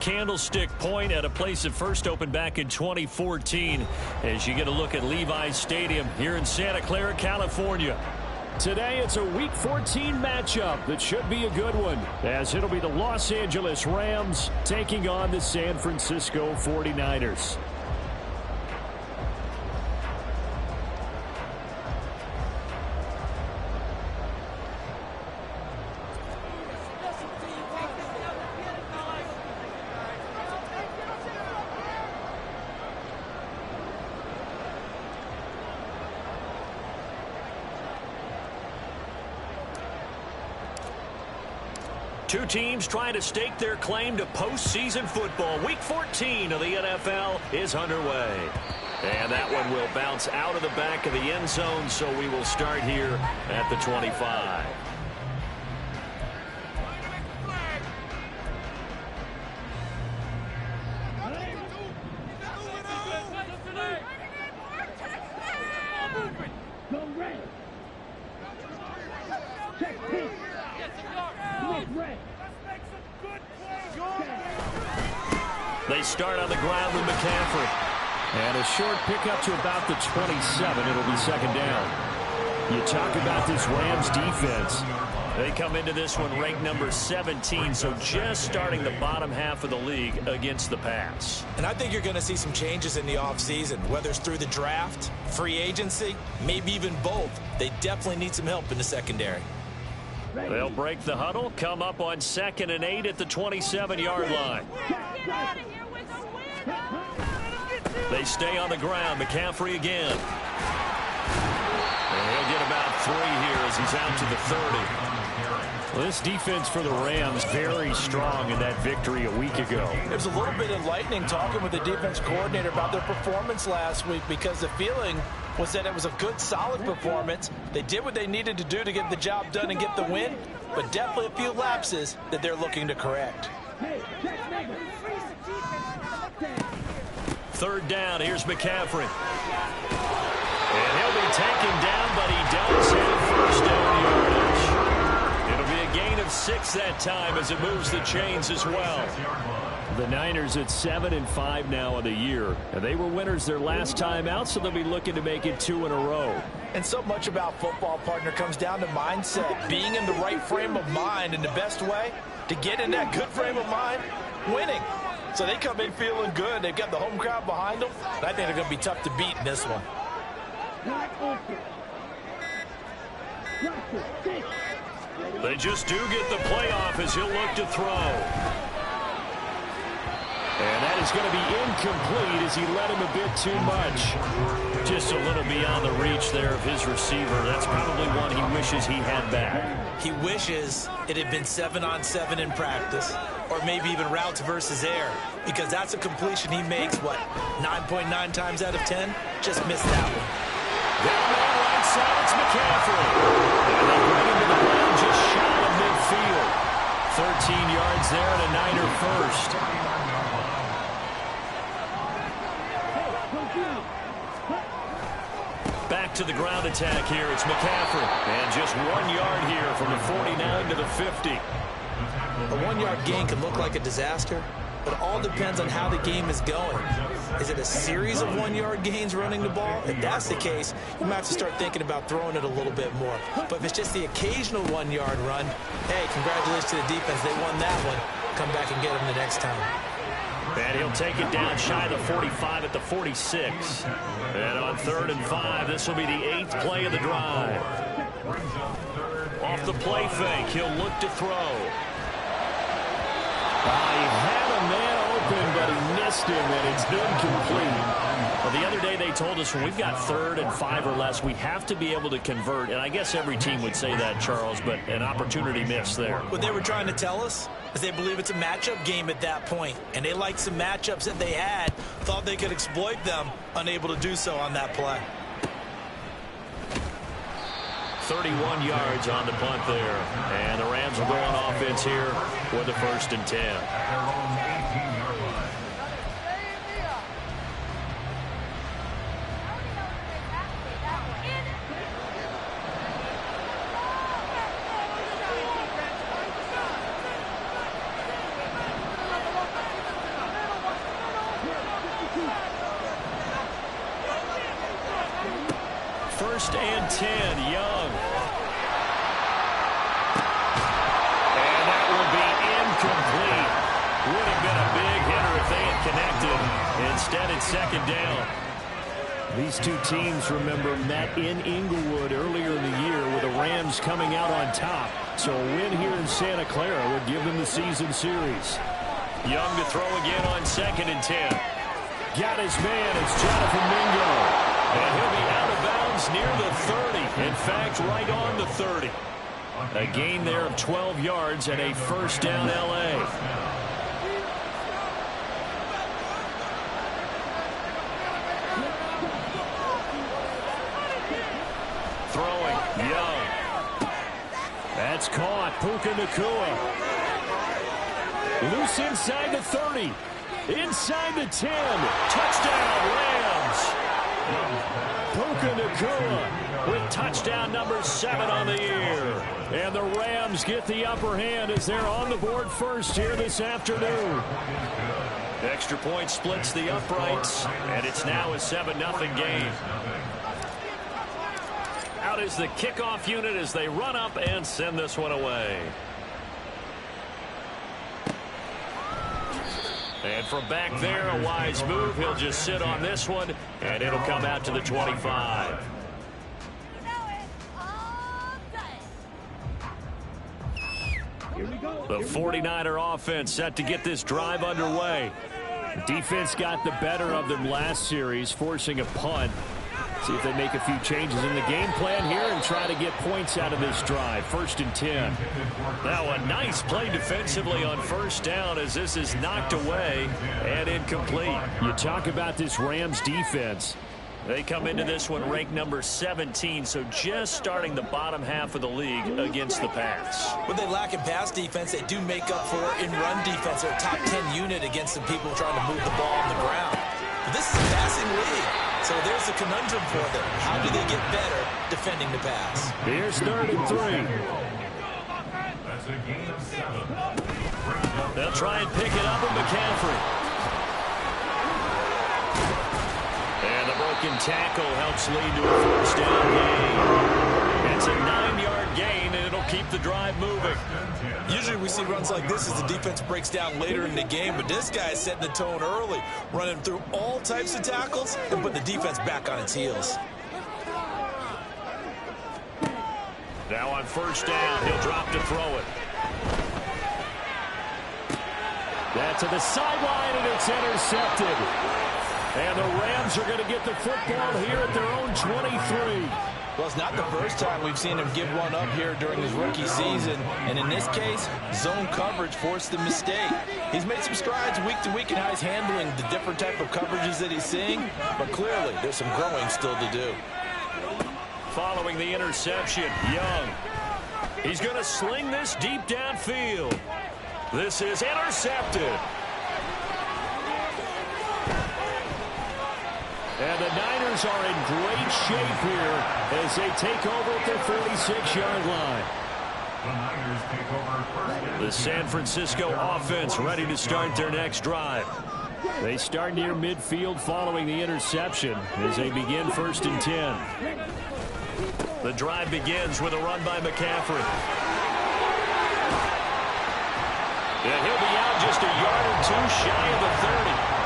Candlestick Point at a place that first opened back in 2014 as you get a look at Levi's Stadium here in Santa Clara, California. Today it's a Week 14 matchup that should be a good one, as it'll be the Los Angeles Rams taking on the San Francisco 49ers. Two teams trying to stake their claim to postseason football. Week 14 of the NFL is underway. And that one will bounce out of the back of the end zone, so we will start here at the 25. They start on the ground with McCaffrey. And a short pickup to about the 27. It'll be second down. You talk about this Rams defense. They come into this one ranked number 17, so just starting the bottom half of the league against the pass. And I think you're going to see some changes in the offseason, whether it's through the draft, free agency, maybe even both. They definitely need some help in the secondary. They'll break the huddle, come up on 2nd and 8 at the 27-yard line. They stay on the ground. McCaffrey again. And he'll get about 3 here as he's out to the 30. Well, this defense for the Rams very strong in that victory a week ago. It was a little bit enlightening talking with the defense coordinator about their performance last week, because the feeling was that it was a good, solid performance. They did what they needed to do to get the job done and get the win, but definitely a few lapses that they're looking to correct. 3rd down. Here's McCaffrey. And he'll be taken down, but he does have first down yardage. It'll be a gain of 6 that time as it moves the chains as well. The Niners at 7-5 now in the year. And they were winners their last time out, so they'll be looking to make it 2 in a row. And so much about football, partner, comes down to mindset. Being in the right frame of mind, and the best way to get in that good frame of mind, winning. So they come in feeling good. They've got the home crowd behind them. And I think they're going to be tough to beat in this one. They just do get the playoff as he'll look to throw. And that is going to be incomplete as he led him a bit too much. Just a little beyond the reach there of his receiver. That's probably one he wishes he had back. He wishes it had been 7-on-7 in practice, or maybe even routes versus air, because that's a completion he makes, 9.9 times out of 10? Just missed that one. Down that right side, it's McCaffrey. And they bring him to the ground just shy of midfield. 13 yards there and a Niner first. Back to the ground attack here. It's McCaffrey. And just 1 yard here from the 49 to the 50. A 1-yard gain can look like a disaster, but it all depends on how the game is going. Is it a series of 1-yard gains running the ball? If that's the case, you might have to start thinking about throwing it a little bit more. But if it's just the occasional 1-yard run, hey, congratulations to the defense. They won that one. Come back and get them the next time. And he'll take it down shy of the 45 at the 46. And on 3rd and 5, this will be the 8th play of the drive. Off the play fake, he'll look to throw. He had a man open, but he missed him, and it's incomplete. Well, the other day they told us when we've got 3rd and 5 or less, we have to be able to convert. And I guess every team would say that, Charles, but an opportunity missed there. What they were trying to tell us is they believe it's a matchup game at that point, and they liked some matchups that they had, thought they could exploit them, unable to do so on that play. 31 yards on the punt there. And the Rams will go on offense here with the 1st and 10. First and 10, Young. And that will be incomplete. Would have been a big hitter if they had connected. Instead, it's second down. These two teams, remember, met in Inglewood earlier in the year with the Rams coming out on top. So a win here in Santa Clara would give them the season series. Young to throw again on second and 10. Got his man. It's Jonathan Mingo. And he'll be out of bounds near the 30. In fact, right on the 30. A gain there of 12 yards and a first down L.A. Throwing, Young. That's caught. Puka Nacua. Loose inside the 30. Inside the 10. Touchdown, Rams. Puka Nacua with touchdown number 7 on the year. And the Rams get the upper hand as they're on the board first here this afternoon. Extra point splits the uprights, and it's now a 7-0 game. Out is the kickoff unit as they run up and send this one away. And from back there, a wise move. He'll just sit on this one, and it'll come out to the 25. The 49er offense set to get this drive underway. Defense got the better of them last series, forcing a punt. See if they make a few changes in the game plan here and try to get points out of this drive. First and 10. Now a nice play defensively on first down as this is knocked away and incomplete. You talk about this Rams defense. They come into this one ranked number 17, so just starting the bottom half of the league against the pass. When they lack in pass defense, they do make up for it in run defense. They're a top 10 unit against the people trying to move the ball on the ground. But this is a passing league, so there's a conundrum for them. How do they get better defending the pass? Here's 3rd and 3. They'll try and pick it up with McCaffrey. And the broken tackle helps lead to a first down gain. It's a 9-yard gain, and it'll keep the drive moving. Usually we see runs like this as the defense breaks down later in the game, but this guy is setting the tone early, running through all types of tackles and putting the defense back on its heels. Now on first down, he'll drop to throw it. That's to the sideline, and it's intercepted. And the Rams are going to get the football here at their own 23. Well, it's not the first time we've seen him give one up here during his rookie season. And in this case, zone coverage forced the mistake. He's made some strides week to week in how he's handling the different type of coverages that he's seeing. But clearly, there's some growing still to do. Following the interception, Young. He's going to sling this deep downfield. This is intercepted. And the Niners are in great shape here as they take over at their 46-yard line. The San Francisco offense ready to start their next drive. They start near midfield following the interception as they begin 1st and 10. The drive begins with a run by McCaffrey. And he'll be out just a yard or two shy of the 30.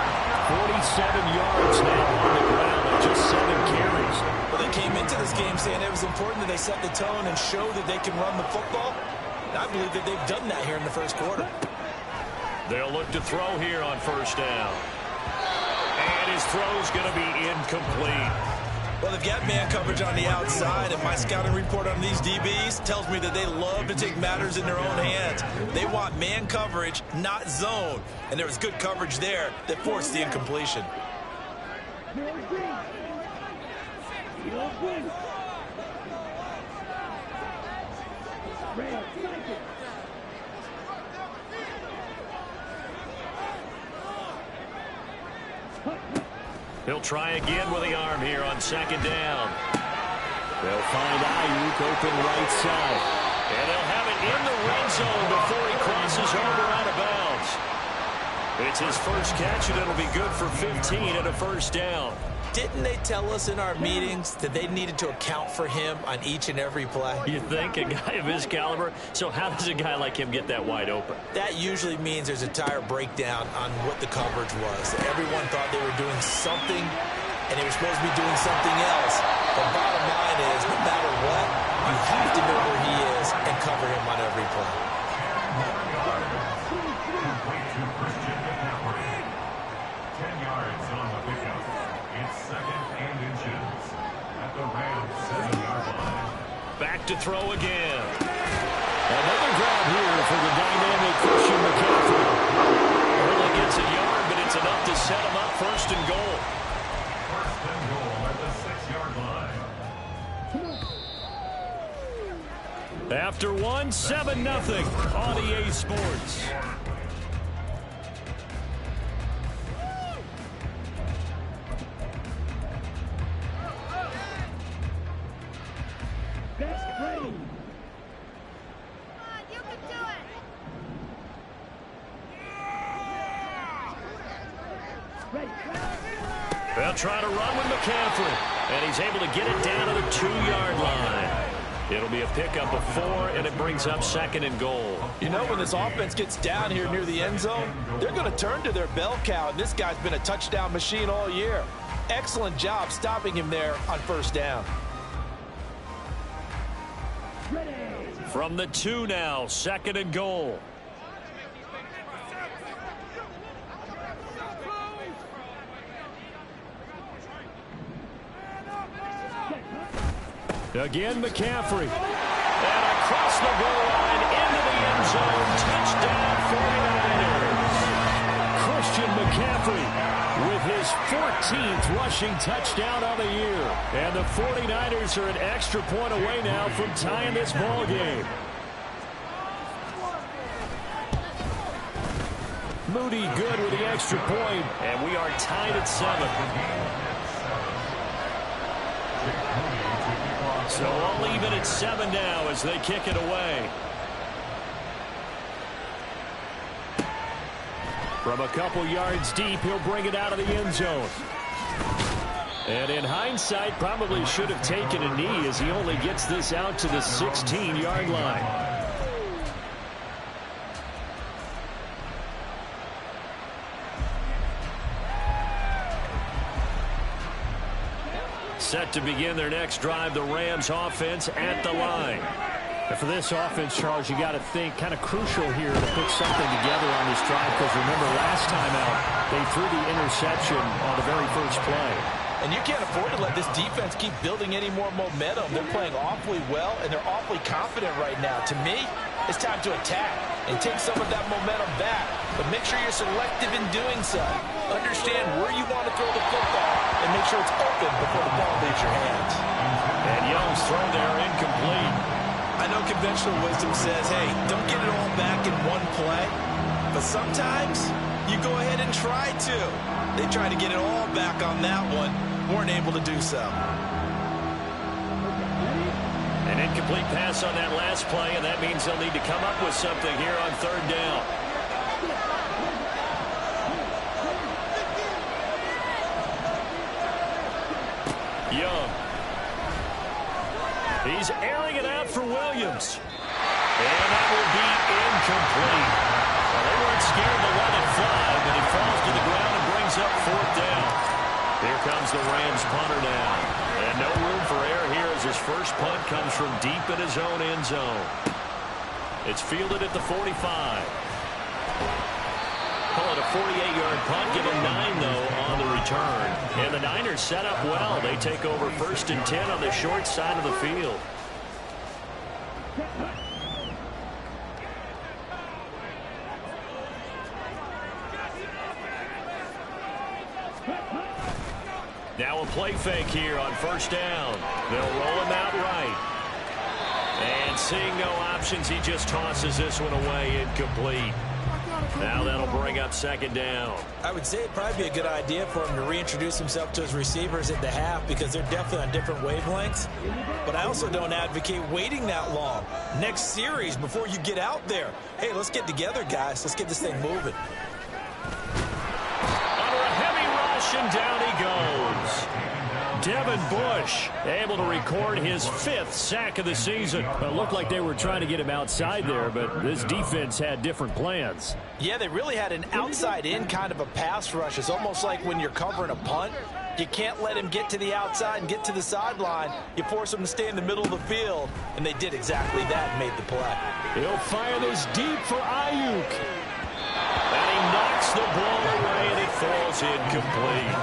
47 yards now on the ground with just 7 carries. Well, they came into this game saying it was important that they set the tone and show that they can run the football. And I believe that they've done that here in the first quarter. They'll look to throw here on first down. And his throw's going to be incomplete. Well, they've got man coverage on the outside, and my scouting report on these DBs tells me that they love to take matters in their own hands. They want man coverage, not zone. And there was good coverage there that forced the incompletion. He'll try again with the arm here on second down. They'll find Ayuk open right side. And they'll have it in the red zone before he crosses over out of bounds. It's his first catch, and it'll be good for 15 and a first down. Didn't they tell us in our meetings that they needed to account for him on each and every play? You think? A guy of his caliber? So how does a guy like him get that wide open? That usually means there's a tire breakdown on what the coverage was. Everyone thought they were doing something, and they were supposed to be doing something else. The bottom line is, no matter what, you have to know where he is and cover him on every play. Back to throw again. Another grab here for the dynamic Christian McCaffrey. Only gets a yard, but it's enough to set him up first and goal. First and goal at the 6-yard line. After one, 7-0 on EA Sports. They'll try to run with McCaffrey, and he's able to get it down to the 2-yard line. It'll be a pickup of 4, and it brings up second and goal. You know, when this offense gets down here near the end zone, they're going to turn to their bell cow, and this guy's been a touchdown machine all year. Excellent job stopping him there on first down. From the 2 now, second and goal. Again, McCaffrey. And across the goal line into the end zone. Touchdown, 49ers. Christian McCaffrey with his 14th rushing touchdown of the year. And the 49ers are an extra point away now from tying this ball game. Moody good with the extra point. And we are tied at 7. So all even at 7 now as they kick it away. From a couple yards deep, he'll bring it out of the end zone. And in hindsight, probably should have taken a knee as he only gets this out to the 16-yard line. Set to begin their next drive, the Rams offense at the line. And for this offense, Charles, you got to think kind of crucial here to put something together on this drive, because remember last time out, they threw the interception on the very first play. And you can't afford to let this defense keep building any more momentum. They're playing awfully well, and they're awfully confident right now. To me, it's time to attack and take some of that momentum back. But make sure you're selective in doing so. Understand where you want to throw the football and make sure it's open before the ball leaves your hands. And Young's throw there incomplete. I know conventional wisdom says, hey, don't get it all back in one play. But sometimes you go ahead and try to. They tried to get it all back on that one. Weren't able to do so. An incomplete pass on that last play, and that means they'll need to come up with something here on third down. Young. He's airing it out for Williams. And that will be incomplete. Well, they weren't scared to let it fly, but he falls to the ground and brings up fourth down. Here comes the Rams punter now. And no room for error here as his first punt comes from deep in his own end zone. It's fielded at the 45. Call it a 48-yard punt. Give him 9, though, on the return. And the Niners set up well. They take over first and 10 on the short side of the field. Now a play fake here on first down. They'll roll him out right. And seeing no options, he just tosses this one away incomplete. Now that'll bring up second down. I would say it'd probably be a good idea for him to reintroduce himself to his receivers at the half because they're definitely on different wavelengths. But I also don't advocate waiting that long. Next series before you get out there. Hey, let's get together, guys. Let's get this thing moving. Devin Bush able to record his 5th sack of the season. Well, it looked like they were trying to get him outside there, but this defense had different plans. Yeah, they really had an outside-in kind of a pass rush. It's almost like when you're covering a punt. You can't let him get to the outside and get to the sideline. You force him to stay in the middle of the field, and they did exactly that and made the play. He'll fire this deep for Ayuk. And he knocks the ball away, and it falls incomplete.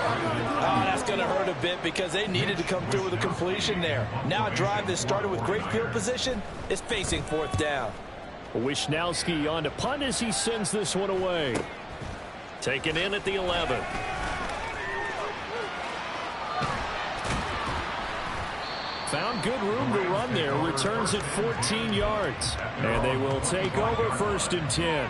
Oh, that's going to hurt a bit because they needed to come through with a completion there. Now a drive that started with great field position is facing 4th down. Wisnowski on to punt as he sends this one away. Taken in at the 11. Found good room to run there. Returns it 14 yards. And they will take over 1st and 10.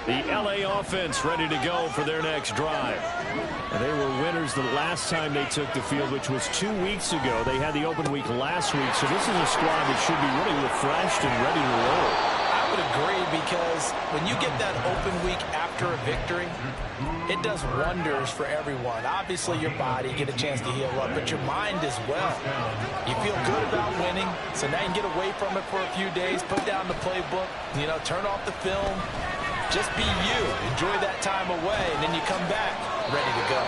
The LA offense ready to go for their next drive. They were winners the last time they took the field, which was 2 weeks ago. They had the open week last week, so this is a squad that should be really refreshed and ready to roll. I would agree because when you get that open week after a victory, it does wonders for everyone. Obviously, your body, get a chance to heal up, but your mind as well. You feel good about winning, so now you can get away from it for a few days, put down the playbook, turn off the film. Just be you. Enjoy that time away, and then you come back ready to go.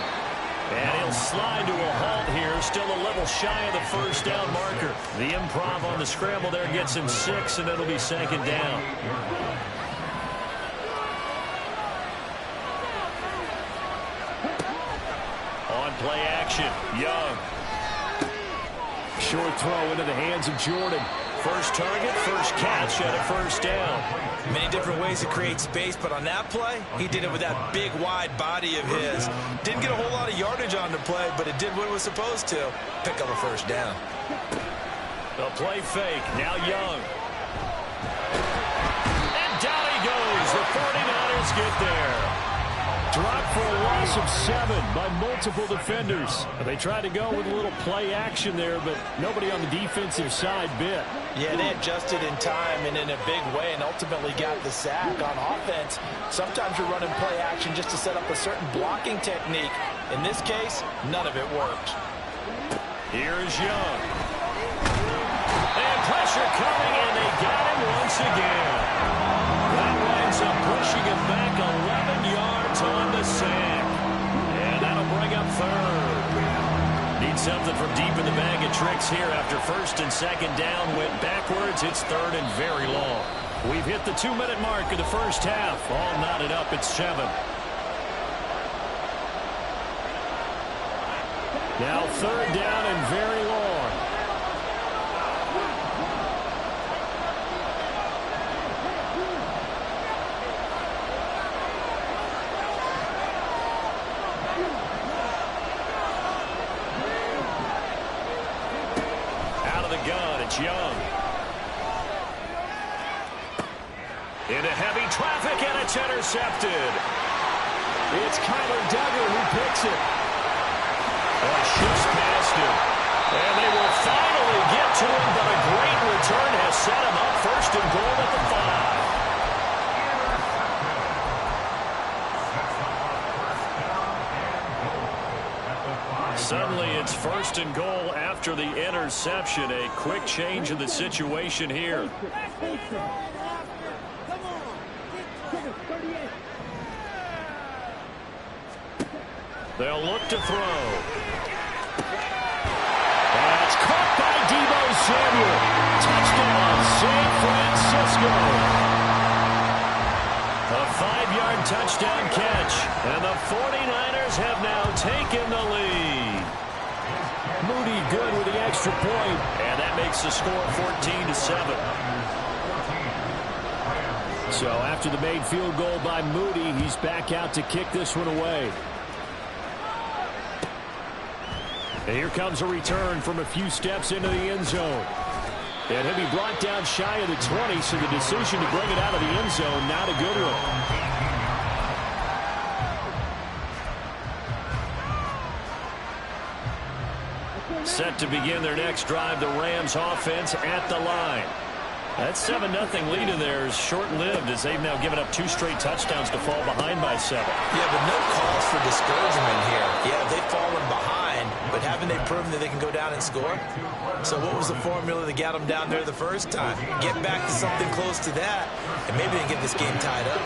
And he'll slide to a halt here. Still a little shy of the 1st down marker. The improv on the scramble there gets him 6, and it'll be 2nd down. On play action, Young. Short throw into the hands of Jordan. First target, first catch, and a 1st down. Many different ways to create space, but on that play, he did it with that big, wide body of his. Didn't get a whole lot of yardage on the play, but it did what it was supposed to. Pick up a 1st down. The play fake, now Young. And down he goes. The 49ers get there. Dropped for a loss of 7 by multiple defenders. They tried to go with a little play action there, but nobody on the defensive side bit. Yeah, they adjusted in time and in a big way and ultimately got the sack. On offense, sometimes you're running play action just to set up a certain blocking technique. In this case, none of it worked. Here's Young. And pressure coming, and they got him once again. That winds up pushing him back 11 yards on the sack. And that'll bring up 3rd. Need something from deep in the bag of tricks here after 1st and 2nd down. Went backwards. It's 3rd and very long. We've hit the 2-minute mark of the 1st half. All knotted up at 7. Now 3rd down and very long. Young. Into heavy traffic, and it's intercepted. It's Kyler Duggar who picks it. Shifts past him. And they will finally get to him, but a great return has set him up 1st and goal at the 5. Suddenly it's 1st and goal after the interception. A quick change in the situation here. They'll look to throw. That's caught by Deebo Samuel. Touchdown, San Francisco. A 5-yard touchdown catch, and the 49ers have now taken the lead. Moody good with the extra point. And that makes the score 14-7. So after the made field goal by Moody, he's back out to kick this one away. And here comes a return from a few steps into the end zone. And he'll be brought down shy of the 20, so the decision to bring it out of the end zone, not a good one. Set to begin their next drive, the Rams offense at the line. That 7-0 lead in there is short-lived as they've now given up 2 straight touchdowns to fall behind by 7. Yeah, but no cause for discouragement here. Yeah, they've fallen behind, but haven't they proven that they can go down and score? So what was the formula that got them down there the first time? Get back to something close to that, and maybe they can get this game tied up.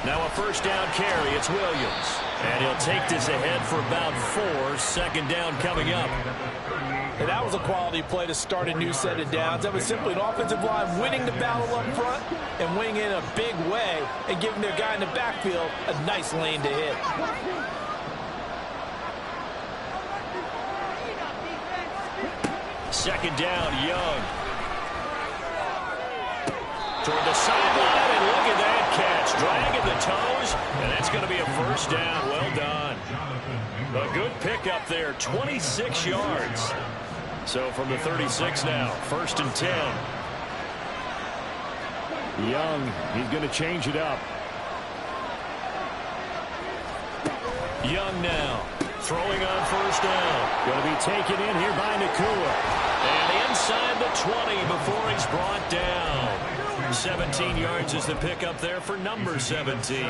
Now a first down carry. It's Williams. And he'll take this ahead for about 4. Second down coming up. And that was a quality play to start a new set of downs. That was simply an offensive line winning the battle up front and winning in a big way and giving their guy in the backfield a nice lane to hit. Second down, Young. Toward the sideline, and look at that catch. Dragging the toes, and that's going to be a first down. Well done. A good pickup there, 26 yards. So from the 36 now, 1st and 10. Young, he's going to change it up. Young now, throwing on first down. Going to be taken in here by Nakua. And inside the 20 before he's brought down. 17 yards is the pickup there for number 17.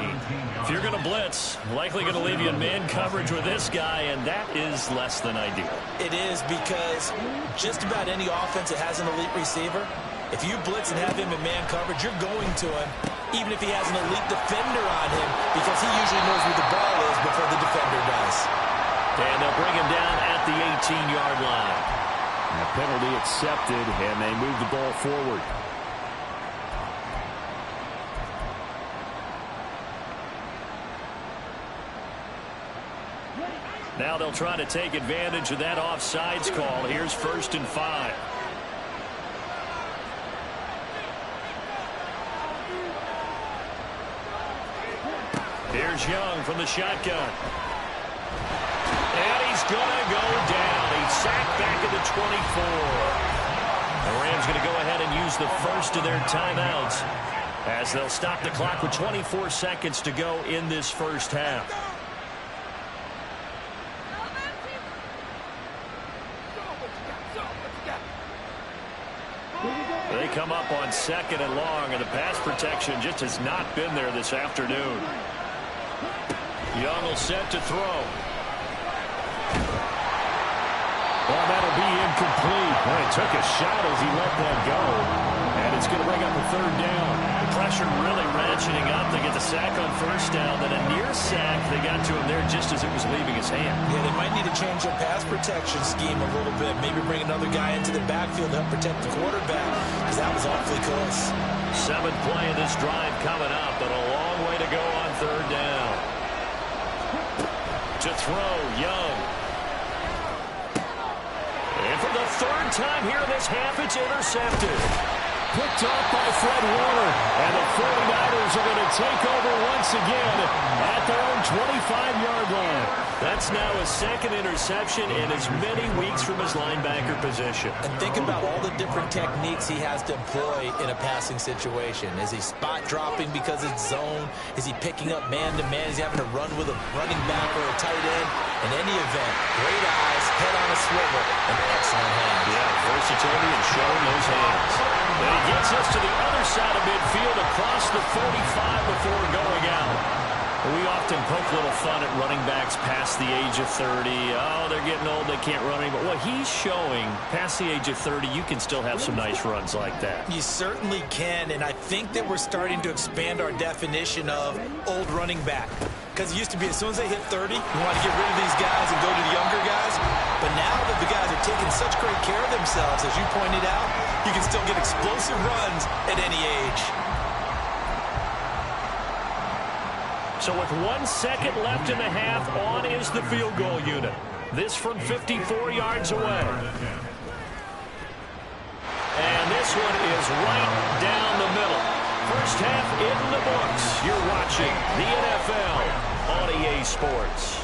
If you're going to blitz, likely going to leave you in man coverage with this guy, and that is less than ideal. It is, because just about any offense that has an elite receiver, if you blitz and have him in man coverage, you're going to him, even if he has an elite defender on him, because he usually knows where the ball is before the defender does. And they'll bring him down at the 18-yard line. And a penalty accepted, and they move the ball forward. Now they'll try to take advantage of that offsides call. Here's 1st and 5. Here's Young from the shotgun. And he's going to go down. He's sacked back at the 24. The Rams going to go ahead and use the first of their timeouts as they'll stop the clock with 24 seconds to go in this first half. They come up on 2nd and long, and the pass protection just has not been there this afternoon. Young will set to throw. Well, that'll be incomplete. Well, he took a shot as he let that go. And it's going to bring up a 3rd down. The pressure really ratcheting up. They get the sack on first down. Then a near sack. They got to him there just as it was leaving his hand. Yeah, they might need to change their pass protection scheme a little bit. Maybe bring another guy into the backfield to help protect the quarterback, because that was awfully close. 7th play of this drive coming up, but a long way to go on 3rd down. To throw, Young. And for the 3rd time here in this half, it's intercepted. Picked off by Fred Warner. And the 49ers are going to take over once again at their own 25-yard line. That's now his 2nd interception in as many weeks from his linebacker position. And think about all the different techniques he has to employ in a passing situation. Is he spot dropping because it's zone? Is he picking up man-to-man? Is he having to run with a running back or a tight end? In any event, great eyes, head on a swivel, and excellent hands. Yeah, versatility and showing those hands. And he gets us to the other side of midfield across the 45 before going out. We often poke a little fun at running backs past the age of 30. Oh, they're getting old, they can't run anymore. Well, he's showing past the age of 30, you can still have some nice runs like that. You certainly can, and I think that we're starting to expand our definition of old running back. Because it used to be as soon as they hit 30, you want to get rid of these guys and go to the younger guys. But now that the guys are taking such great care of themselves, as you pointed out, you can still get explosive runs at any age. So with 1 second left in the half, on is the field goal unit. This from 54 yards away. And this one is right down the middle. First half in the books. You're watching the NFL on EA Sports.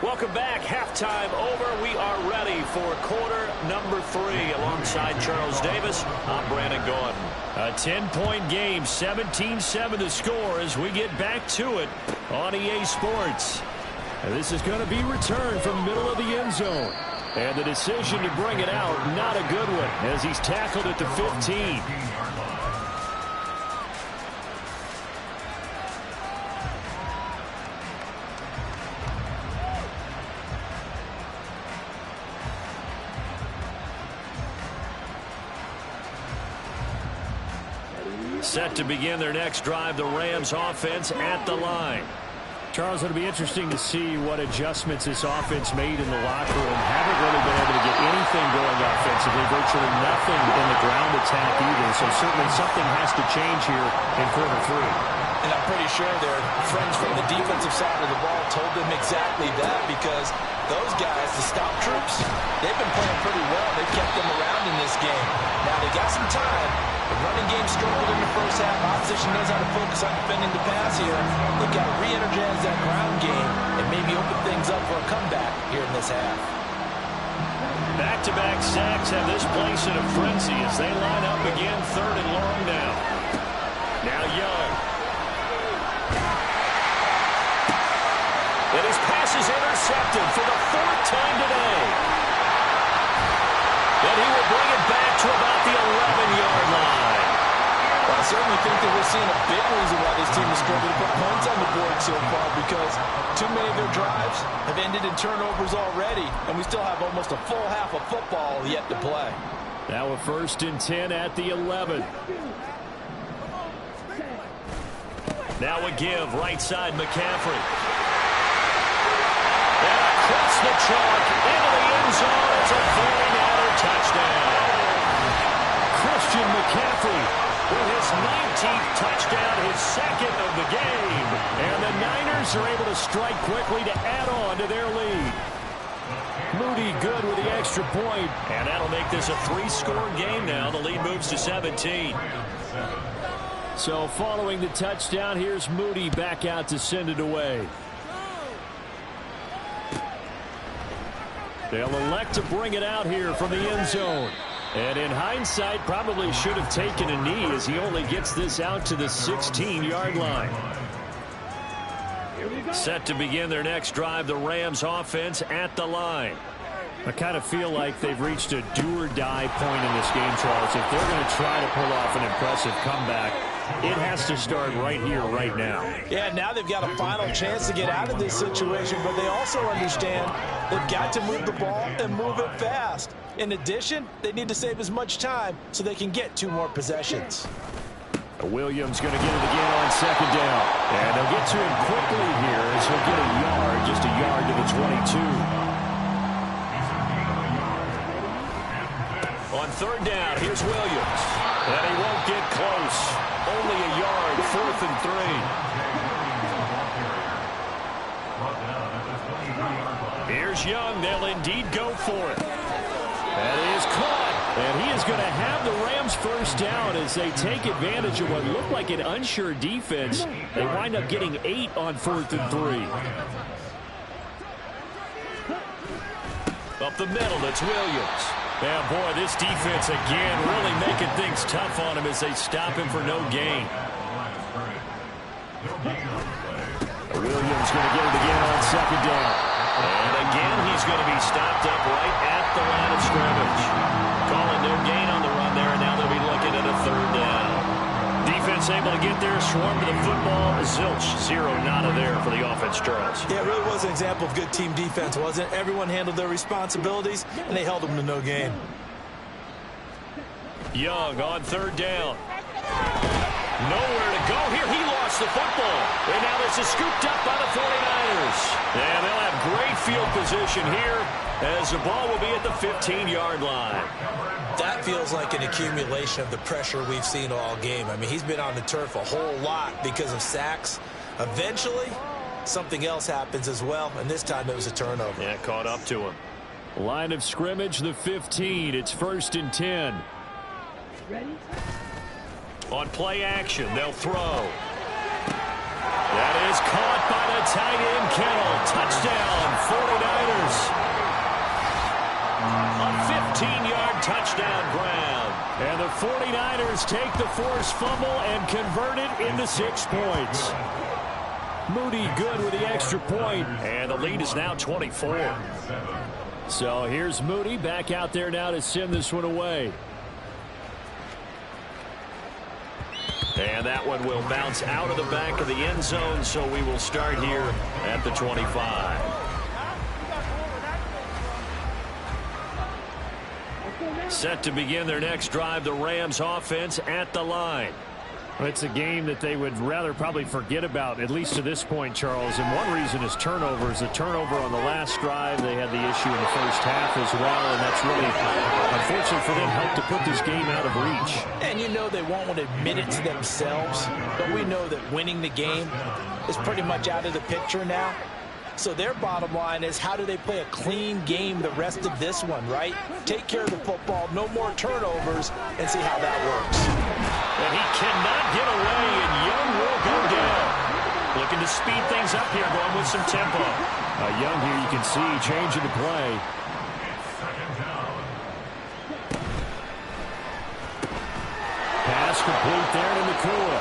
Welcome back. Halftime over. We are ready for quarter number 3. Alongside Charles Davis, I'm Brandon Gordon. A 10-point game, 17-7 to score as we get back to it on EA Sports. And this is going to be returned from the middle of the end zone. And the decision to bring it out, not a good one, as he's tackled at the 15. Set to begin their next drive, the Rams offense at the line. Charles, it'll be interesting to see what adjustments this offense made in the locker room. Haven't really been able to get anything going offensively, virtually nothing in the ground attack either. So certainly something has to change here in quarter 3. And I'm pretty sure their friends from the defensive side of the ball told them exactly that, because those guys, the stop troops, they've been playing pretty well. They've kept them around in this game. Now they got some time. The running game struggled in the first half. Opposition knows how to focus on defending the pass here. They've got to re-energize that ground game and maybe open things up for a comeback here in this half. Back-to-back sacks have this place in a frenzy as they line up again, 3rd and long now. Now Young. And his pass is intercepted for the 4th time today. And he will bring it back to about the 11-yard line. Well, I certainly think that we're seeing a big reason why this team is struggling to put points on the board so far, because too many of their drives have ended in turnovers already, and we still have almost a full half of football yet to play. Now a 1st and 10 at the 11. Now a give, right side McCaffrey. And across the chalk, into the end zone. It's a 40-yarder touchdown. Christian McCaffrey with his 19th touchdown, his 2nd of the game. And the Niners are able to strike quickly to add on to their lead. Moody good with the extra point. And that'll make this a 3-score game now. The lead moves to 17. So following the touchdown, here's Moody back out to send it away. They'll elect to bring it out here from the end zone. And in hindsight, probably should have taken a knee as he only gets this out to the 16-yard line. Set to begin their next drive, the Rams offense at the line. I kind of feel like they've reached a do-or-die point in this game, Charles. If they're going to try to pull off an impressive comeback, it has to start right here, right now. Yeah, now they've got a final chance to get out of this situation, but they also understand they've got to move the ball and move it fast. In addition, they need to save as much time so they can get 2 more possessions. Williams going to get it again on 2nd down. And they'll get to him quickly here as he'll get a yard, just a yard to the 22. On 3rd down, here's Williams. And he won't get close. Only a yard, 4th and 3. Here's Young. They'll indeed go for it. That is caught. And he is going to have the Rams first down as they take advantage of what looked like an unsure defense. They wind up getting 8 on 4th and 3. Up the middle, it's Williams. Yeah, boy, this defense again really making things tough on him as they stop him for no gain. Williams going to get it again on 2nd down. And again, he's going to be stopped up right at the line of scrimmage. Calling no gain on the run there, and now they'll be looking at a 3rd down. Defense able to get there, swarm to the football. Zilch, 0 nada there for the offense, Charles. Yeah, it really was an example of good team defense, wasn't it? Everyone handled their responsibilities, and they held them to no gain. Young on 3rd down. Nowhere to go here. He lost the football. And now this is scooped up by the 49ers. And they'll have great field position here as the ball will be at the 15-yard line. That feels like an accumulation of the pressure we've seen all game. I mean, he's been on the turf a whole lot because of sacks. Eventually, something else happens as well, and this time it was a turnover. Yeah, caught up to him. Line of scrimmage, the 15. It's 1st and 10. Ready? On play action, they'll throw. That is caught by the tight end, Kittle. Touchdown, 49ers. A 15-yard touchdown ground. And the 49ers take the forced fumble and convert it into 6 points. Moody good with the extra point. And the lead is now 24. So here's Moody back out there now to send this one away. And that one will bounce out of the back of the end zone, so we will start here at the 25. Set to begin their next drive, the Rams offense at the line. It's a game that they would rather probably forget about, at least to this point, Charles. And one reason is turnovers. The turnover on the last drive, they had the issue in the first half as well, and that's really, unfortunately for them, helped to put this game out of reach. And you know they won't want to admit it to themselves, but we know that winning the game is pretty much out of the picture now. So their bottom line is, how do they play a clean game the rest of this one, right? Take care of the football, no more turnovers, and see how that works. And he cannot get away, and Young will go down. Looking to speed things up here, going with some tempo. Young here, you can see, changing the play. Pass complete there to Nakua.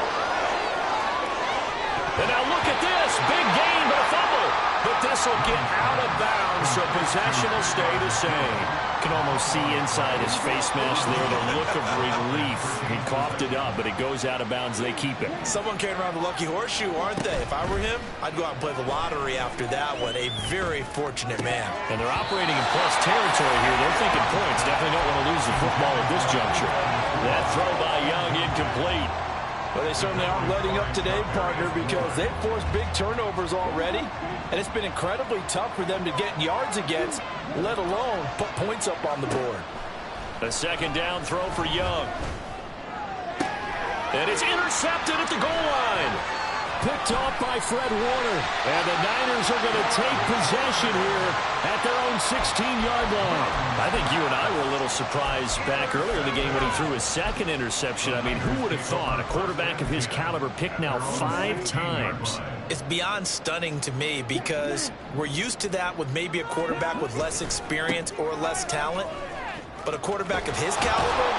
And now look at this. Big gain, but a fumble. But this will get out of bounds, so possession will stay the same. Can almost see inside his face mask there the look of relief. He coughed it up, but it goes out of bounds. They keep it. Someone came around the lucky horseshoe, aren't they? If I were him, I'd go out and play the lottery after that one. A very fortunate man. And they're operating in plus territory here. They're thinking points. Definitely don't want to lose the football at this juncture. That throw by Young incomplete. Well, they certainly aren't letting up today, partner, because they've forced big turnovers already, and it's been incredibly tough for them to get yards against, let alone put points up on the board. A second down throw for Young. And it's intercepted at the goal line. Picked off by Fred Warner. And the Niners are going to take possession here at their own 16-yard line. I think you and I were a little surprised back earlier in the game when he threw his second interception. I mean, who would have thought a quarterback of his caliber picked now 5 times? It's beyond stunning to me, because we're used to that with maybe a quarterback with less experience or less talent. But a quarterback of his caliber,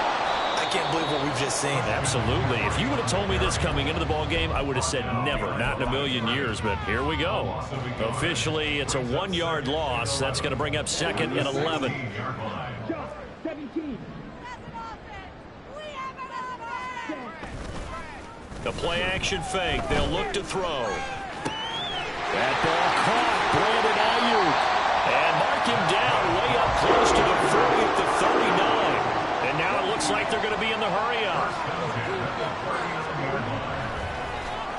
I can't believe what we've just seen. Absolutely. If you would have told me this coming into the ball game, I would have said never, not in a million years. But here we go. Officially, it's a 1-yard loss. That's going to bring up 2nd and 11. The play action fake. They'll look to throw. That ball caught. Brandon Ayuk. And mark him down way up close to the 40 at the 39. And now it looks like they're going to be in the hurry-up.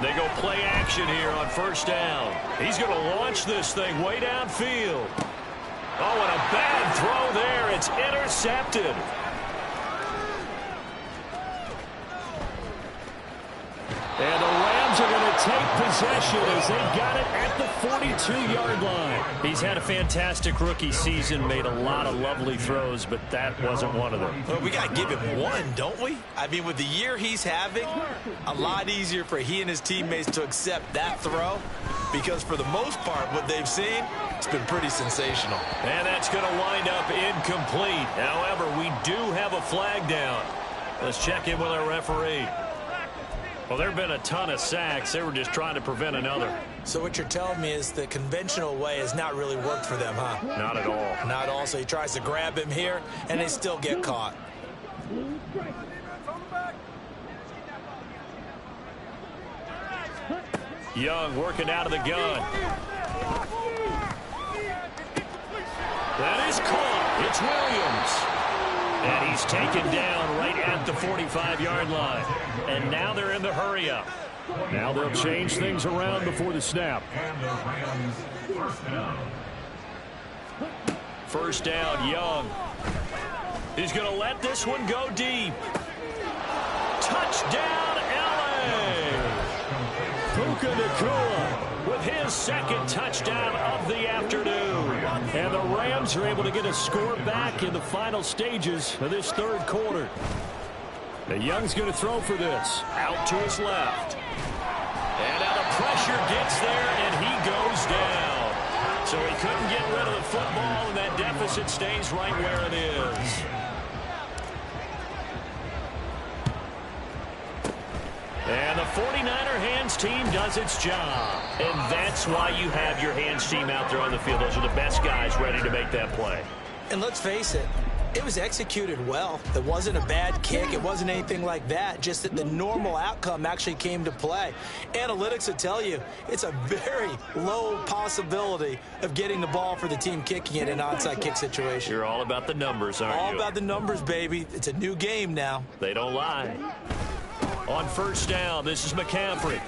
They go play action here on first down. He's going to launch this thing way downfield. Oh, and a bad throw there. It's intercepted. And the Rams are going to take possession as they got it at the 42-yard line. He's had a fantastic rookie season, made a lot of lovely throws, but that wasn't one of them. Well, we got to give him one, don't we? I mean, with the year he's having, a lot easier for he and his teammates to accept that throw, because for the most part, what they've seen, it's been pretty sensational. And that's going to wind up incomplete. However, we do have a flag down. Let's check in with our referee. Well, there have been a ton of sacks. They were just trying to prevent another. So what you're telling me is the conventional way has not really worked for them, huh? Not at all. Not at all. So he tries to grab him here, and they still get caught. Young working out of the gun. That is caught. It's Williams. And he's taken down right at the 45-yard line. And now they're in the hurry-up. Now they'll change things around before the snap. First down, Young. He's going to let this one go deep. Touchdown, LA! Puka Nakua with his second touchdown of the afternoon. And the Rams are able to get a score back in the final stages of this third quarter. The Young's going to throw for this. Out to his left. And now the pressure gets there, and he goes down. So he couldn't get rid of the football, and that deficit stays right where it is. 49er hands team does its job. And that's why you have your hands team out there on the field. Those are the best guys ready to make that play. And let's face it, it was executed well. It wasn't a bad kick. It wasn't anything like that. Just that the normal outcome actually came to play. Analytics will tell you it's a very low possibility of getting the ball for the team kicking it in an onside kick situation. You're all about the numbers, aren't you? All about the numbers, baby. It's a new game now. They don't lie. On first down, this is McCaffrey.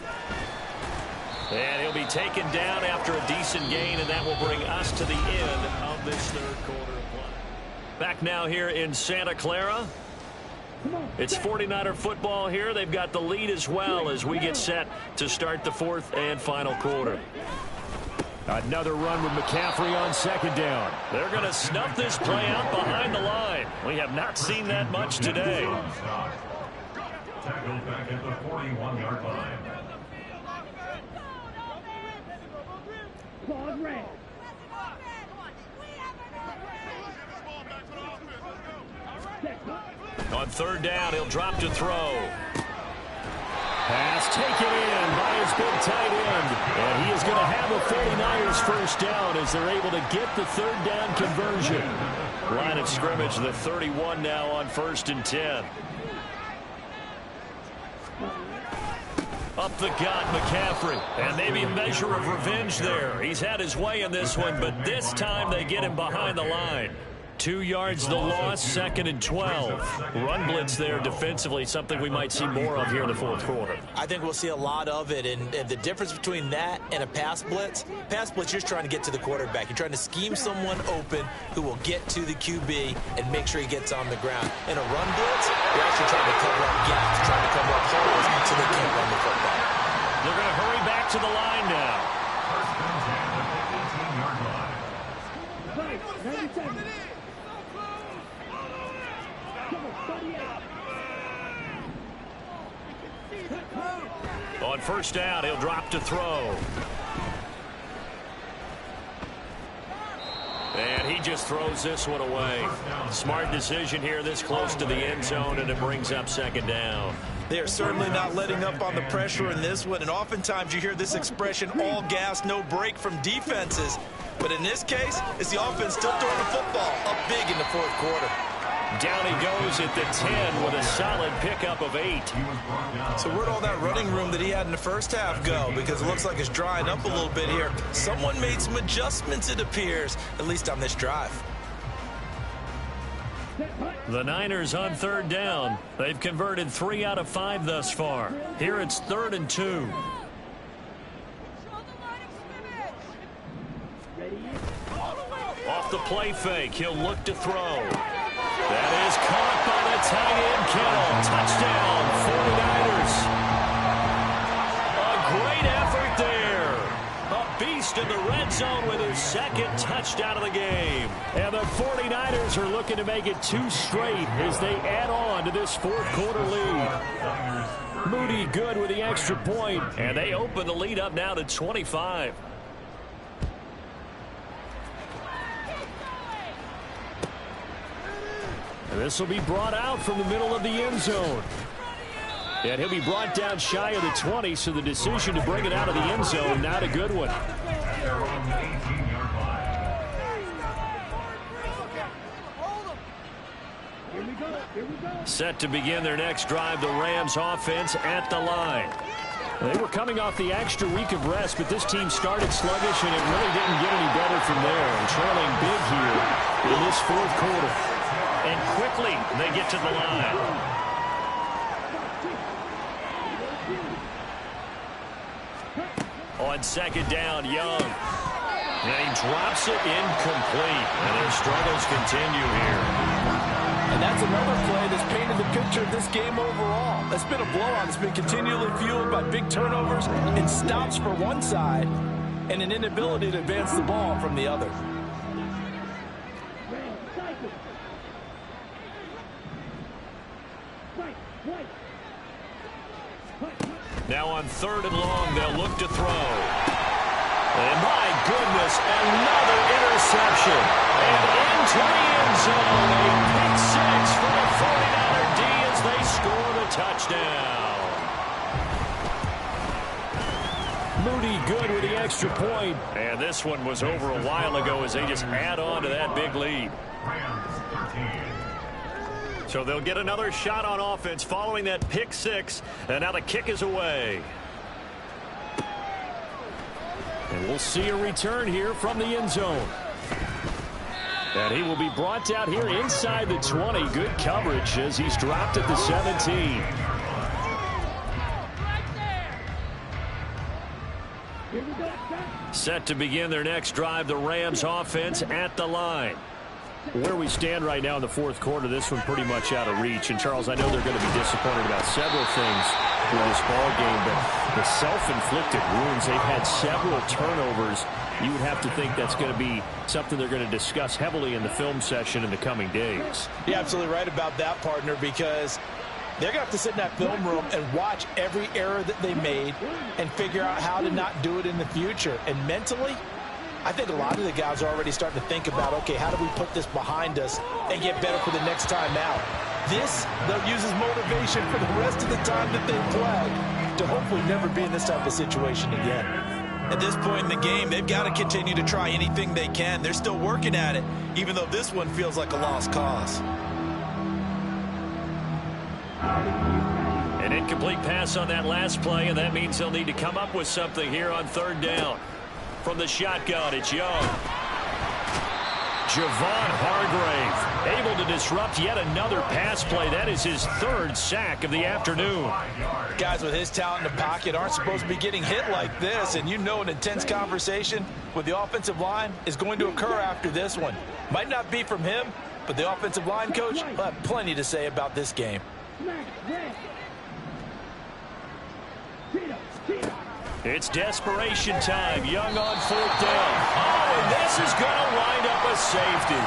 And he'll be taken down after a decent gain, and that will bring us to the end of this third quarter of play. Back now here in Santa Clara. It's 49er football here. They've got the lead as well as we get set to start the fourth and final quarter. Another run with McCaffrey on second down. They're going to snuff this play out behind the line. We have not seen that much today. Tackled back at the 41-yard line. On third down, he'll drop to throw. Pass taken in by his big tight end. And he is going to have a 49ers first down as they're able to get the third down conversion. Line of scrimmage, the 31 now on 1st and 10. Up the gut, McCaffrey. And maybe a measure of revenge there. He's had his way in this one, but this time they get him behind the line. 2 yards the loss, 2nd and 12. Run blitz there defensively, something we might see more of here in the fourth quarter. I think we'll see a lot of it, and the difference between that and a pass blitz, you're just trying to get to the quarterback. You're trying to scheme someone open who will get to the QB and make sure he gets on the ground. In a run blitz, you're actually trying to cover up gaps, trying to cover up holes so they can't run the football. They're going to hurry back to the line now. First and 10 at the 18-yard line. On first down, he'll drop to throw. And he just throws this one away. Smart decision here this close to the end zone, and it brings up 2nd down. They are certainly not letting up on the pressure in this one, and oftentimes you hear this expression, all gas, no break from defenses. But in this case, it's the offense still throwing the football up big in the fourth quarter. Down he goes at the 10 with a solid pickup of 8. So where'd all that running room that he had in the first half go? Because it looks like it's drying up a little bit here. Someone made some adjustments, it appears, at least on this drive. The Niners on third down. They've converted 3 out of 5 thus far. Here it's 3rd and 2. Off the play fake, he'll look to throw. That is caught by the tight end, Kittle. Touchdown, 49ers. A great effort there. A beast in the red zone with his 2nd touchdown of the game. And the 49ers are looking to make it 2 straight as they add on to this fourth quarter lead. Moody good with the extra point. And they open the lead up now to 25. And this will be brought out from the middle of the end zone. And he'll be brought down shy of the 20, so the decision to bring it out of the end zone, not a good one. Set to begin their next drive, the Rams offense at the line. They were coming off the extra week of rest, but this team started sluggish, and it really didn't get any better from there. And trailing big here in this fourth quarter. And quickly, they get to the line. On 2nd down, Young. And he drops it incomplete. And their struggles continue here. And that's another play that's painted the picture of this game overall. It's been a blowout. It's been continually fueled by big turnovers and stops for one side and an inability to advance the ball from the other. Now on 3rd and long, they'll look to throw. And my goodness, another interception. And into the end zone, a pick 6 for the 49er D as they score the touchdown. Moody good with the extra point. And this one was over a while ago as they just add on to that big lead. So they'll get another shot on offense following that pick six. And now the kick is away. And we'll see a return here from the end zone. And he will be brought down here inside the 20. Good coverage as he's dropped at the 17. Set to begin their next drive, the Rams offense at the line. Where we stand right now in the fourth quarter, this one pretty much out of reach. And, Charles, I know they're going to be disappointed about several things with this ball game, but the self-inflicted wounds, they've had several turnovers. You would have to think that's going to be something they're going to discuss heavily in the film session in the coming days. You're absolutely right about that, partner, because they're going to have to sit in that film room and watch every error that they made and figure out how to not do it in the future. And mentally, I think a lot of the guys are already starting to think about, okay, how do we put this behind us and get better for the next time out? This, they'll use as motivation for the rest of the time that they play to hopefully never be in this type of situation again. At this point in the game, they've got to continue to try anything they can. They're still working at it, even though this one feels like a lost cause. An incomplete pass on that last play, and that means they'll need to come up with something here on third down. From the shotgun, it's Young. Javon Hargrave able to disrupt yet another pass play. That is his third sack of the afternoon. Guys with his talent in the pocket aren't supposed to be getting hit like this, and you know an intense conversation with the offensive line is going to occur after this one. Might not be from him, but the offensive line coach will have plenty to say about this game. It's desperation time. Young on fourth down. Oh, and this is going to wind up a safety.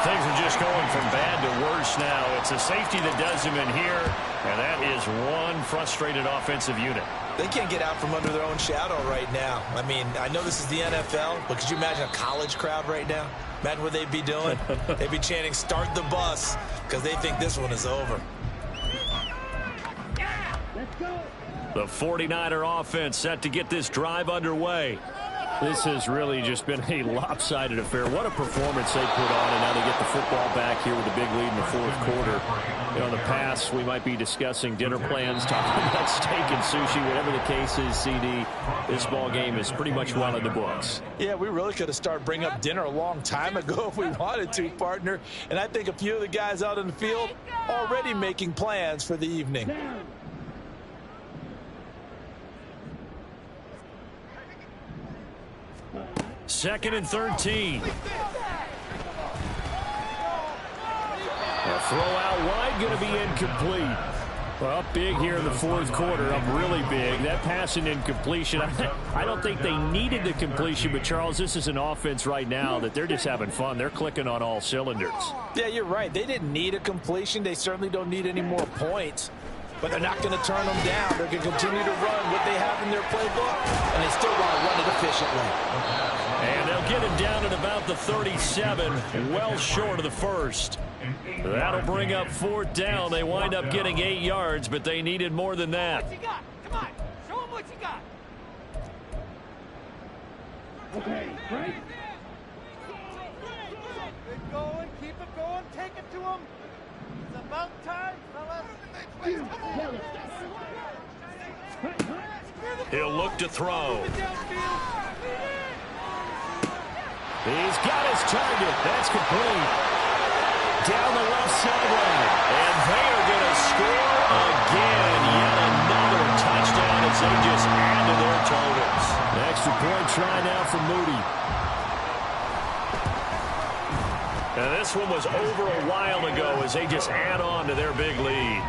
Things are just going from bad to worse now. It's a safety that does him in here, and that is one frustrated offensive unit. They can't get out from under their own shadow right now. I mean, I know this is the NFL, but could you imagine a college crowd right now? Imagine what they'd be doing. They'd be chanting, "Start the bus," because they think this one is over. The 49er offense set to get this drive underway. This has really just been a lopsided affair. What a performance they put on, and now they get the football back here with a big lead in the fourth quarter. You know, in the past, we might be discussing dinner plans, talking about steak and sushi, whatever the case is, CD. This ball game is pretty much well in the books. Yeah, we really could have started bringing up dinner a long time ago if we wanted to, partner. And I think a few of the guys out in the field already making plans for the evening. Second and 13. A throw out wide, going to be incomplete. Well, big here in the fourth quarter. Up really big. That pass and incompletion. I don't think they needed the completion, but, Charles, this is an offense right now that they're just having fun. They're clicking on all cylinders. Yeah, you're right. They didn't need a completion. They certainly don't need any more points. But they're not going to turn them down. They're going to continue to run what they have in their playbook, and they still want to run it efficiently. And they'll get him down at about the 37, well short of the first. That'll bring up fourth down. They wind up getting 8 yards, but they needed more than that. What you got? Come on, show them what you got. Okay, right. Keep going, keep it going, take it to them. It's about time, fellas. He'll look to throw. He's got his target. That's complete. Down the left sideline. And they are going to score again. Yet another touchdown as they just add to their totals. Extra point try now for Moody. And this one was over a while ago as they just add on to their big lead.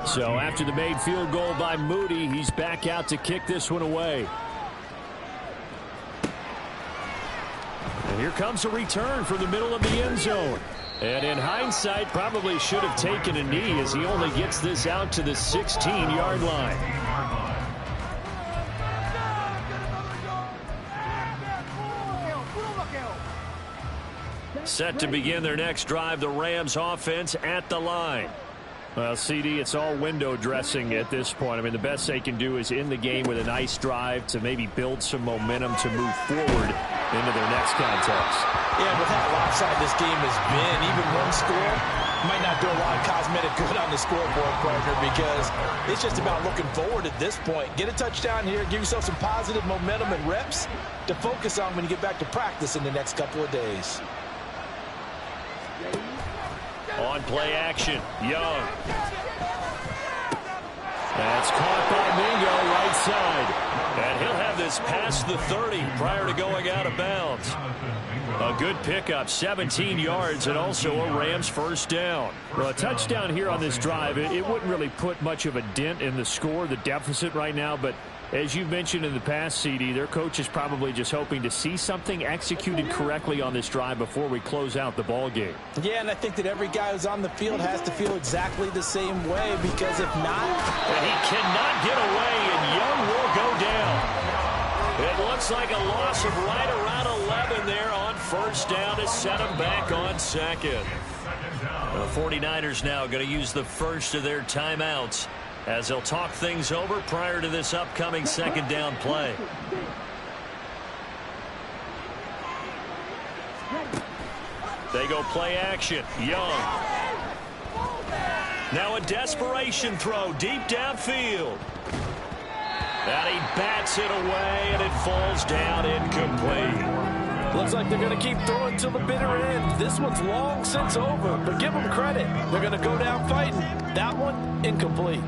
So after the made field goal by Moody, he's back out to kick this one away. And here comes a return from the middle of the end zone. And in hindsight, probably should have taken a knee as he only gets this out to the 16-yard line. Set to begin their next drive, the Rams offense at the line. Well, CD, it's all window dressing at this point. I mean, the best they can do is end the game with a nice drive to maybe build some momentum to move forward into their next contest. Yeah, with how lopsided this game has been, even one score might not do a lot of cosmetic good on the scoreboard, partner, because it's just about looking forward at this point. Get a touchdown here, give yourself some positive momentum and reps to focus on when you get back to practice in the next couple of days. On play action, Young. That's caught by Mingo, right side. And he'll have this past the 30 prior to going out of bounds. A good pickup, 17 yards, and also a Rams first down. Well, a touchdown here on this drive, it wouldn't really put much of a dent in the score, the deficit right now, but as you've mentioned in the past, CD, their coach is probably just hoping to see something executed correctly on this drive before we close out the ball game. Yeah, and I think that every guy who's on the field has to feel exactly the same way, because if not... And he cannot get away, and Young will go down. It looks like a loss of right around 11 there on first down to set him back on second. The 49ers now going to use the first of their timeouts as they'll talk things over prior to this upcoming second down play. They go play action. Young. Now a desperation throw deep downfield. And he bats it away, and it falls down incomplete. Looks like they're going to keep throwing till the bitter end. This one's long since over, but give them credit. They're going to go down fighting. That one, incomplete.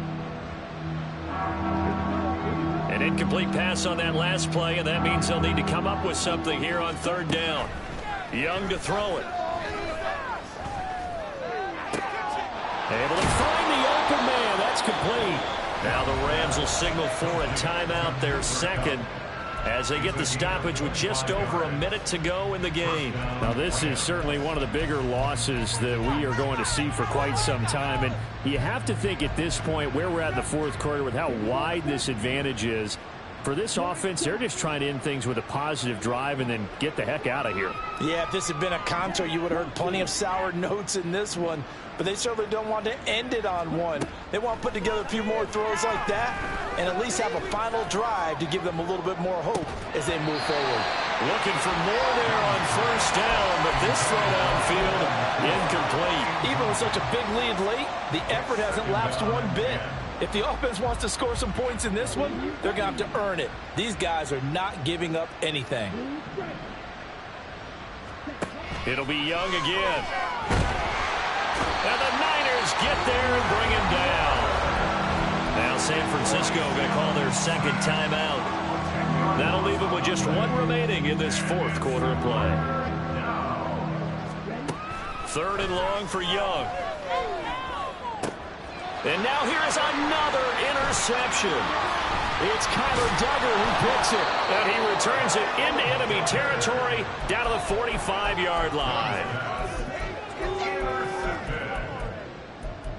An incomplete pass on that last play, and that means they'll need to come up with something here on third down. Young to throw it. Able to find the open man. That's complete. Now the Rams will signal for a timeout, their second, as they get the stoppage with just over a minute to go in the game. Now this is certainly one of the bigger losses that we are going to see for quite some time. And you have to think at this point where we're at in the fourth quarter with how wide this advantage is. For this offense, they're just trying to end things with a positive drive and then get the heck out of here. Yeah, if this had been a concert, you would have heard plenty of sour notes in this one. But they certainly don't want to end it on one. They want to put together a few more throws like that and at least have a final drive to give them a little bit more hope as they move forward. Looking for more there on first down, but this throw downfield incomplete. Even with such a big lead late, the effort hasn't lapsed one bit. If the offense wants to score some points in this one, they're going to have to earn it. These guys are not giving up anything. It'll be Young again. And the Niners get there and bring him down. Now San Francisco going to call their second timeout. That'll leave them with just one remaining in this fourth quarter of play. Third and long for Young. And now here's another interception. It's Kyler Duggar who picks it. And he returns it into enemy territory down to the 45-yard line.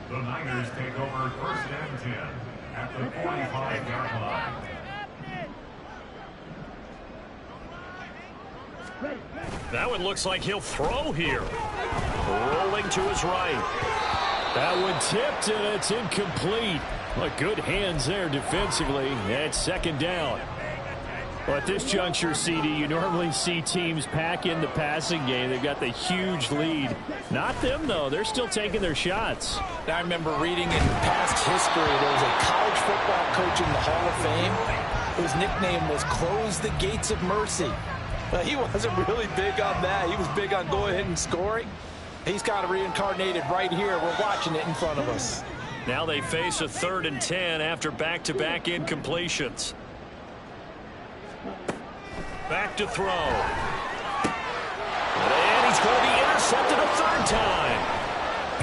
The Niners take over first and 10 at the 45-yard line. That one looks like he'll throw here. Rolling to his right. That one tipped, and it's incomplete. Well, good hands there defensively. That's second down. Well, at this juncture, CD, you normally see teams pack in the passing game. They've got the huge lead. Not them, though. They're still taking their shots. I remember reading in past history, there was a college football coach in the Hall of Fame whose nickname was Close the Gates of Mercy. He wasn't really big on that. He was big on going ahead and scoring. He's kind of reincarnated right here. We're watching it in front of us. Now they face a 3rd and 10 after back-to-back incompletions. Back to throw. And he's going to be intercepted a third time.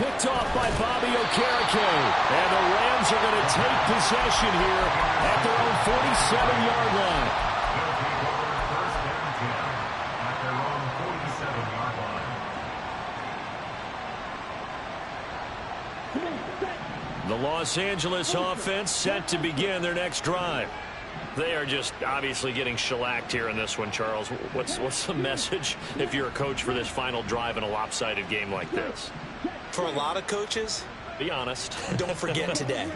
Picked off by Bobby Okereke. And the Rams are going to take possession here at their own 47-yard line. The Los Angeles offense set to begin their next drive. They are just obviously getting shellacked here in this one, Charles. What's the message if you're a coach for this final drive in a lopsided game like this? For a lot of coaches, Be honest. Don't forget today.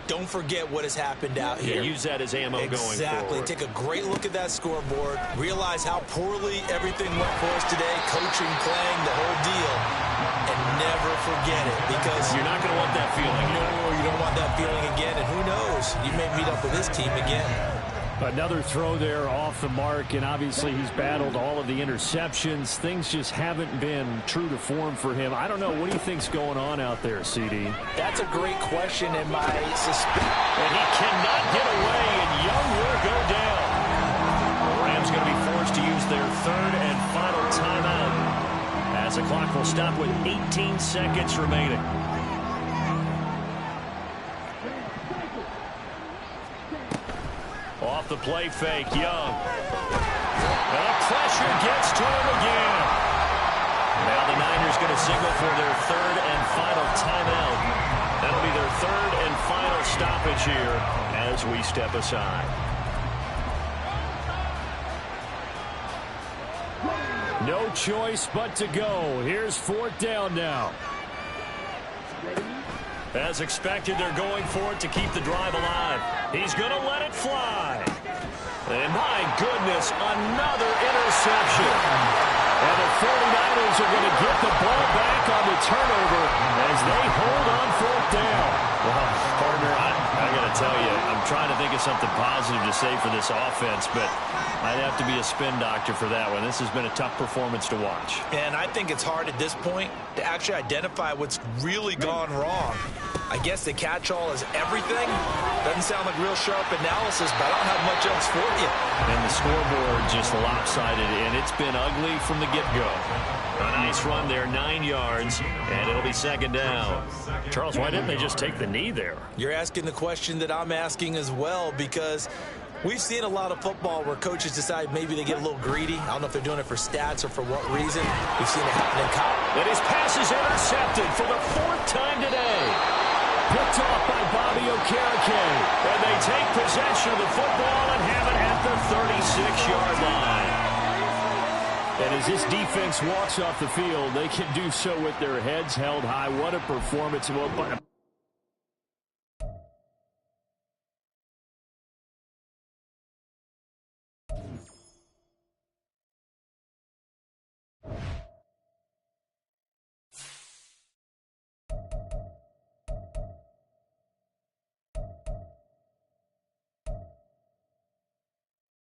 Don't forget what has happened out here. Yeah, use that as ammo going forward. Exactly. Take a great look at that scoreboard. Realize how poorly everything went for us today. Coaching, playing, the whole deal. And never forget it, because you're not going to want that feeling. No, you don't want that feeling again. And who knows? You may meet up with this team again. Another throw there off the mark, and obviously he's battled all of the interceptions. Things just haven't been true to form for him. I don't know. What do you think's going on out there, CD? That's a great question, and my suspicion. And he cannot get away, and Young will go down. The Rams going to be forced to use their third and final timeout, as the clock will stop with 18 seconds remaining. Off the play fake, Young. The pressure gets to him again. Now the Niners going to signal for their third and final timeout. That'll be their third and final stoppage here as we step aside. No choice but to go. Here's fourth down now. As expected, they're going for it to keep the drive alive. He's going to let it fly. And my goodness, another interception. And the 49ers are going to get the ball back on the turnover as they hold on fourth down. Well, partner, I got to tell you, I'm trying to think of something positive to say for this offense, but I'd have to be a spin doctor for that one. This has been a tough performance to watch. And I think it's hard at this point to actually identify what's really gone wrong. I guess the catch-all is everything. Doesn't sound like real sharp analysis, but I don't have much else for you. And the scoreboard just lopsided, and it's been ugly from the get-go. A nice run there, 9 yards, and it'll be second down. Charles, why didn't they just take the knee there? You're asking the question that I'm asking as well, because we've seen a lot of football where coaches decide maybe they get a little greedy. I don't know if they're doing it for stats or for what reason. We've seen it happen in college. And his pass is intercepted for the 4th time today. Picked off by Bobby Okereke. And they take possession of the football and have it at the 36-yard line. And as this defense walks off the field, they can do so with their heads held high. What a performance.